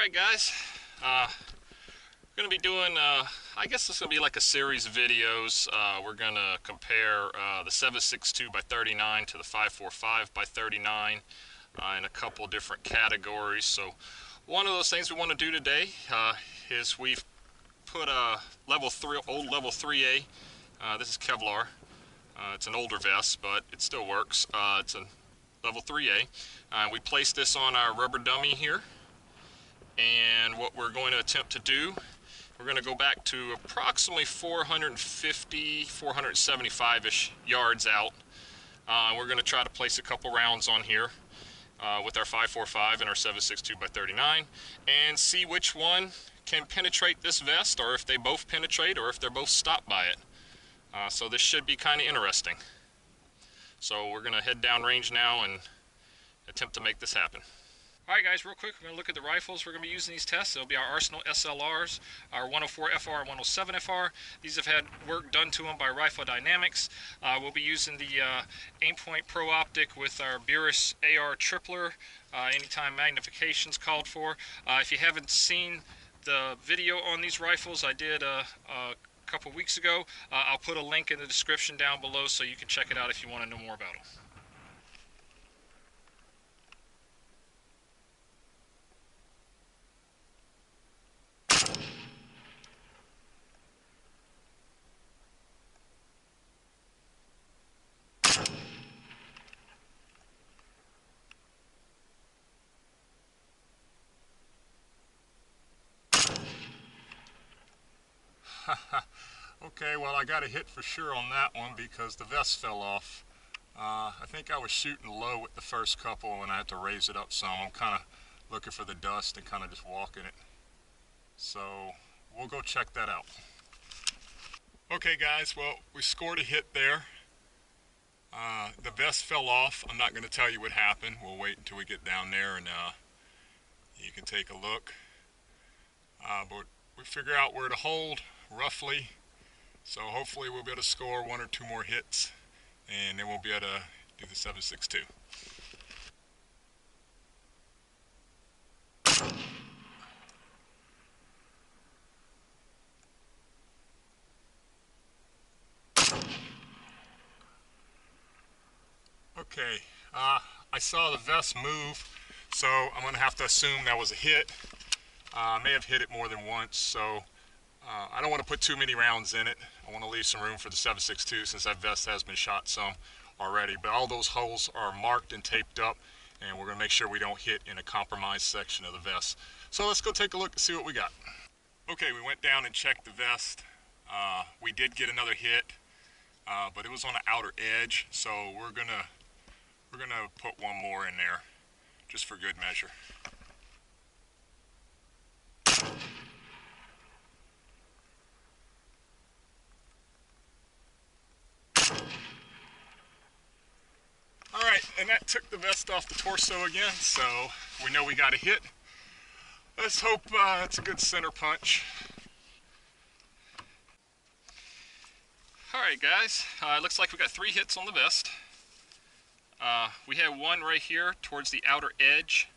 Alright guys, we're going to be doing, I guess this is going to be like a series of videos. We're going to compare the 7.62 by 39 to the 5.45 by 39 in a couple different categories. So one of those things we want to do today is we've put a old level 3A. This is Kevlar. It's an older vest, but it still works. It's a level 3A. We placed this on our rubber dummy here. And what we're going to attempt to do, we're going to go back to approximately 450, 475-ish yards out. We're going to try to place a couple rounds on here with our 5.45 and our 7.62 by 39 and see which one can penetrate this vest, or if they both penetrate, or if they're both stopped by it. So this should be kind of interesting. So we're going to head down range now and attempt to make this happen. Alright guys, real quick, we're going to look at the rifles we're going to be using these tests. It'll be our Arsenal SLRs, our 104 FR and 107 FR. These have had work done to them by Rifle Dynamics. We'll be using the Aimpoint Pro Optic with our Beerus AR tripler, anytime magnification's called for. If you haven't seen the video on these rifles, I did a couple weeks ago. I'll put a link in the description down below so you can check it out if you want to know more about them. Okay, well, I got a hit for sure on that one because the vest fell off. I think I was shooting low with the first couple and I had to raise it up some. I'm kind of looking for the dust and kind of just walking it. So we'll go check that out. Okay guys, well, we scored a hit there. The vest fell off. I'm not going to tell you what happened. We'll wait until we get down there and you can take a look. But we figure out where to hold roughly. So hopefully we'll be able to score one or two more hits, and then we'll be able to do the 7.62. Okay, I saw the vest move, so I'm going to have to assume that was a hit. I may have hit it more than once, so I don't want to put too many rounds in it. I want to leave some room for the 7.62 since that vest has been shot some already. But all those holes are marked and taped up, and we're going to make sure we don't hit in a compromised section of the vest. So let's go take a look and see what we got. Okay, we went down and checked the vest. We did get another hit, but it was on the outer edge, so we're gonna put one more in there just for good measure. Alright, and that took the vest off the torso again, so we know we got a hit. Let's hope it's a good center punch. Alright guys, it looks like we got 3 hits on the vest. We had one right here towards the outer edge.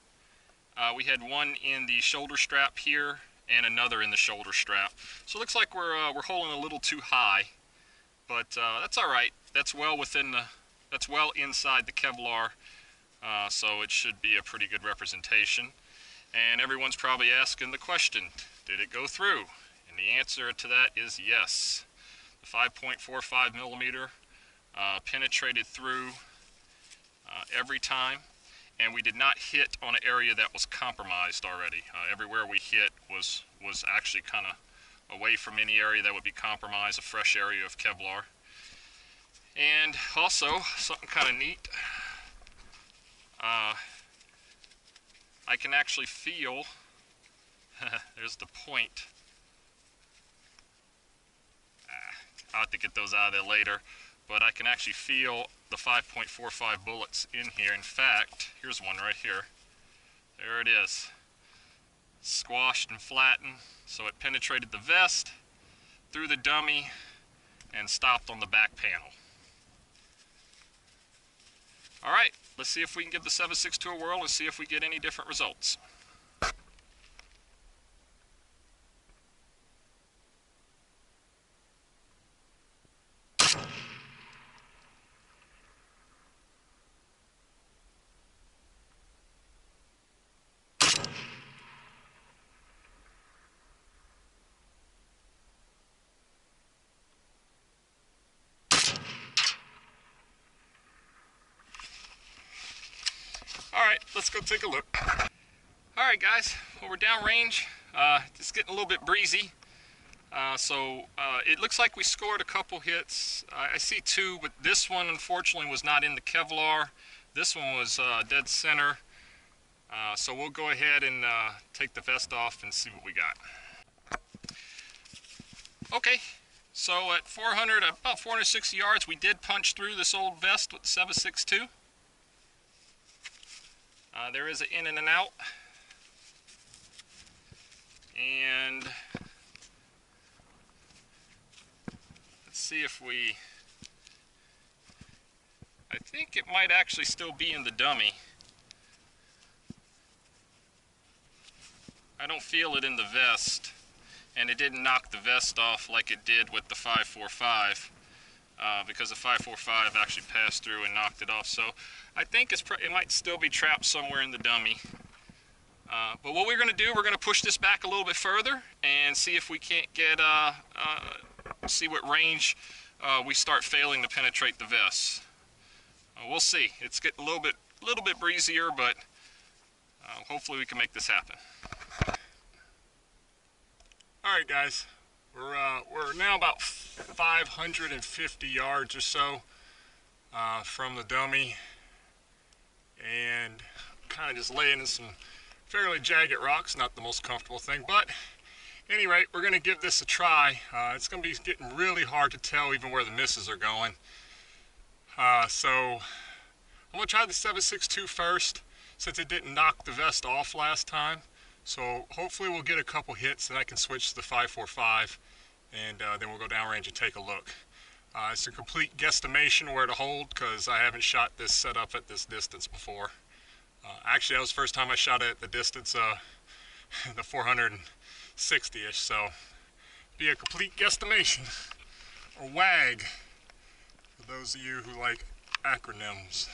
We had one in the shoulder strap here and another in the shoulder strap. So it looks like we're holding a little too high, but that's alright. That's well inside the Kevlar, so it should be a pretty good representation. And everyone's probably asking the question, did it go through? And the answer to that is yes. The 5.45 millimeter penetrated through every time, and we did not hit on an area that was compromised already. Everywhere we hit was actually kind of away from any area that would be compromised, a fresh area of Kevlar. And also, something kind of neat, I can actually feel, there's the point. I'll have to get those out of there later, but I can actually feel the 5.45 bullets in here. In fact, here's one right here. There it is. Squashed and flattened, so it penetrated the vest, through the dummy, and stopped on the back panel. Alright, let's see if we can give the 7.62 a whirl and see if we get any different results. let's go take a look. All right, guys. Well, we're downrange. It's getting a little bit breezy. So it looks like we scored a couple hits. I see two, but this one unfortunately was not in the Kevlar. This one was dead center. So we'll go ahead and take the vest off and see what we got. Okay, so at about 460 yards, we did punch through this old vest with the 7.62. There is an in and an out. And let's see if I think it might actually still be in the dummy. I don't feel it in the vest, and it didn't knock the vest off like it did with the 5.45, because the 5.45 actually passed through and knocked it off. So I think it might still be trapped somewhere in the dummy. But what we're going to do, we're going to push this back a little bit further and see if we can't get, see what range we start failing to penetrate the vest. We'll see. It's getting a little bit breezier, but hopefully we can make this happen. All right, guys, we're now about 550 yards or so from the dummy, and kind of just laying in some fairly jagged rocks. Not the most comfortable thing, but at any rate, we're going to give this a try. It's going to be getting really hard to tell even where the misses are going. So I'm going to try the 7.62 first, since it didn't knock the vest off last time. So hopefully we'll get a couple hits and I can switch to the 5.45, and then we'll go downrange and take a look. It's a complete guesstimation where to hold, because I haven't shot this setup at this distance before. Actually, that was the first time I shot it at the distance, the 460-ish, so be a complete guesstimation, or WAG, for those of you who like acronyms.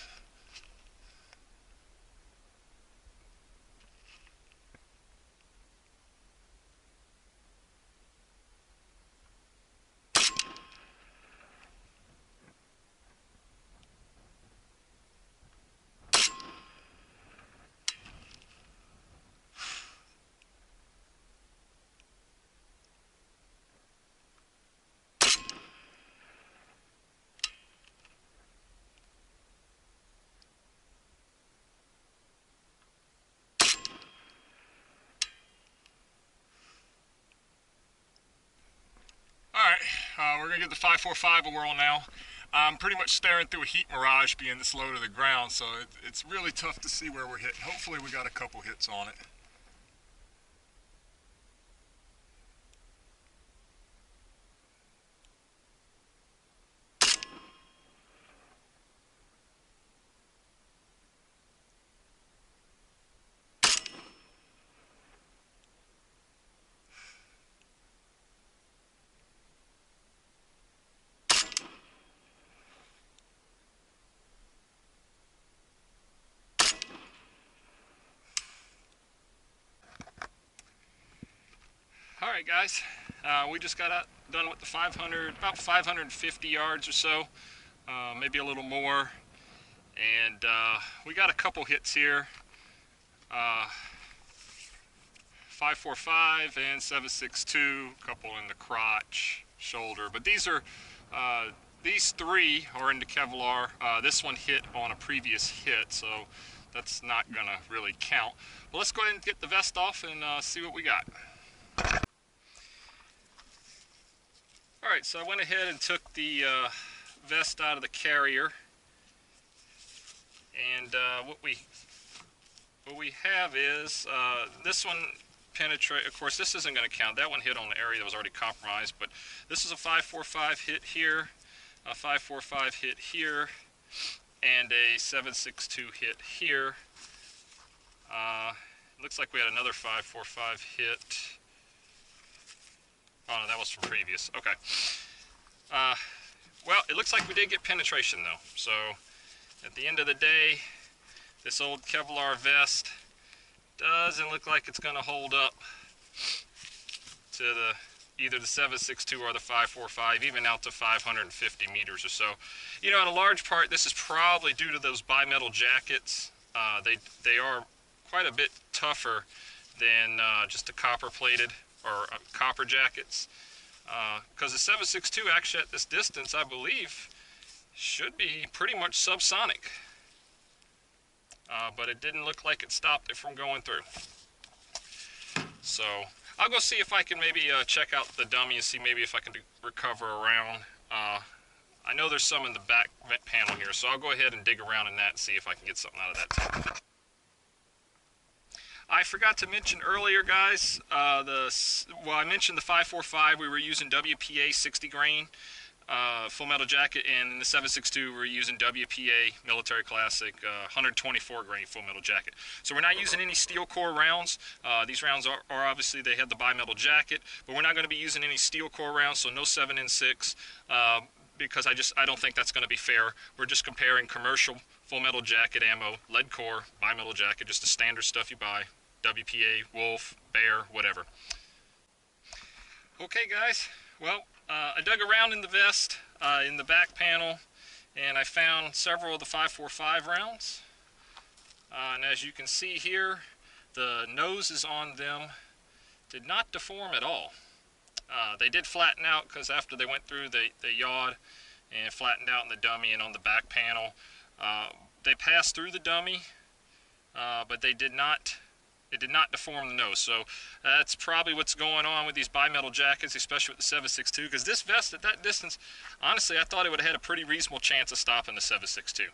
Alright, we're going to give the 5.45 a whirl now. I'm pretty much staring through a heat mirage being this low to the ground, so it's really tough to see where we're hitting. Hopefully we got a couple hits on it. Alright, guys, we just got done with the 500, about 550 yards or so, maybe a little more, and we got a couple hits here, 5.45 and 7.62, a couple in the crotch, shoulder, but these three are in the Kevlar. This one hit on a previous hit, so that's not gonna really count. But let's go ahead and get the vest off and see what we got. Alright, so I went ahead and took the vest out of the carrier, and what we have is this one penetrate. Of course, this isn't going to count. That one hit on the area that was already compromised, but this is a 5.45 hit here, a 5.45 hit here, and a 7.62 hit here. Looks like we had another 5.45 hit. Oh, no, that was from previous. Okay. Well, it looks like we did get penetration, though. So, at the end of the day, this old Kevlar vest doesn't look like it's going to hold up to either the 7.62 or the 5.45, even out to 550 meters or so. You know, in a large part, this is probably due to those bimetal jackets they are quite a bit tougher than just the copper plated or copper jackets, because the 7.62 actually at this distance, I believe, should be pretty much subsonic, but it didn't look like it stopped it from going through. So I'll go see if I can maybe check out the dummy and see maybe if I can recover around. I know there's some in the back panel here, so I'll go ahead and dig around in that and see if I can get something out of that too. I forgot to mention earlier, guys, I mentioned the 545, we were using WPA 60 grain full metal jacket, and in the 7.62 we're using WPA Military Classic 124 grain full metal jacket. So we're not using any steel core rounds. These rounds are obviously, they have the bimetal jacket, but we're not going to be using any steel core rounds, so no 7.6, because I don't think that's going to be fair. We're just comparing commercial full metal jacket ammo, lead core, bimetal jacket, just the standard stuff you buy, WPA, Wolf, Bear, whatever. Okay guys, well, I dug around in the vest, in the back panel, and I found several of the 5.45 rounds. And as you can see here, the noses on them did not deform at all. They did flatten out because after they went through, they yawed and flattened out in the dummy and on the back panel. They passed through the dummy, but it did not deform the nose. So that's probably what's going on with these bimetal jackets, especially with the 7.62, because this vest at that distance, honestly, I thought it would have had a pretty reasonable chance of stopping the 7.62.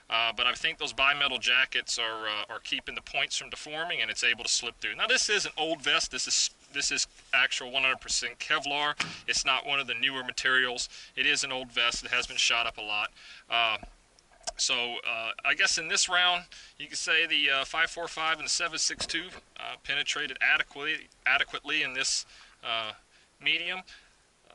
But I think those bimetal jackets are keeping the points from deforming, and it's able to slip through. Now this is an old vest. This is actual 100% Kevlar. It's not one of the newer materials. It is an old vest. It has been shot up a lot. So I guess in this round, you could say the 5.45 and the 7.62 penetrated adequately in this medium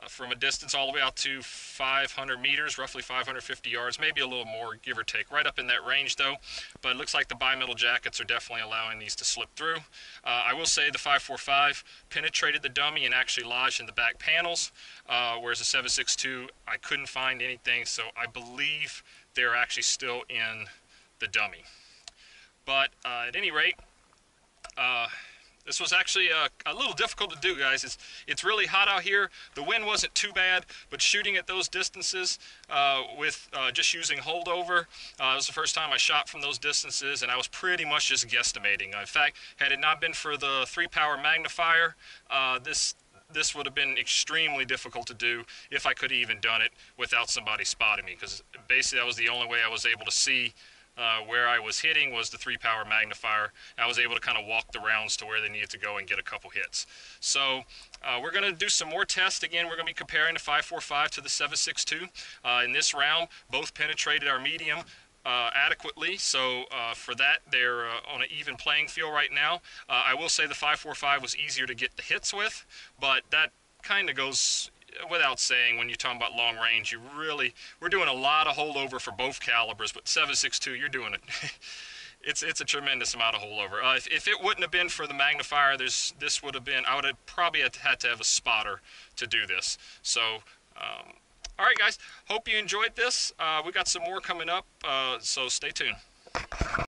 from a distance all the way out to 500 meters, roughly 550 yards, maybe a little more, give or take. Right up in that range, though. But it looks like the bimetal jackets are definitely allowing these to slip through. I will say the 5.45 penetrated the dummy and actually lodged in the back panels, whereas the 7.62, I couldn't find anything, so I believe they're actually still in the dummy. But at any rate, this was actually a little difficult to do, guys. It's really hot out here. The wind wasn't too bad, but shooting at those distances with just using holdover, it was the first time I shot from those distances, and I was pretty much just guesstimating. In fact, had it not been for the 3-power magnifier, this would have been extremely difficult to do if I could have even done it without somebody spotting me, because basically that was the only way I was able to see where I was hitting was the 3-power magnifier. I was able to kind of walk the rounds to where they needed to go and get a couple hits. So we're going to do some more tests. Again, we're going to be comparing the 5.45 to the 7.62. In this round, both penetrated our medium adequately, so for that they're on an even playing field right now. I will say the 5.45 was easier to get the hits with, but that kind of goes without saying when you're talking about long range. We're doing a lot of holdover for both calibers, but 7.62, you're doing it. It's a tremendous amount of holdover. If it wouldn't have been for the magnifier, this would have been, I would have probably had to have a spotter to do this. So all right guys, hope you enjoyed this. We got some more coming up, so stay tuned.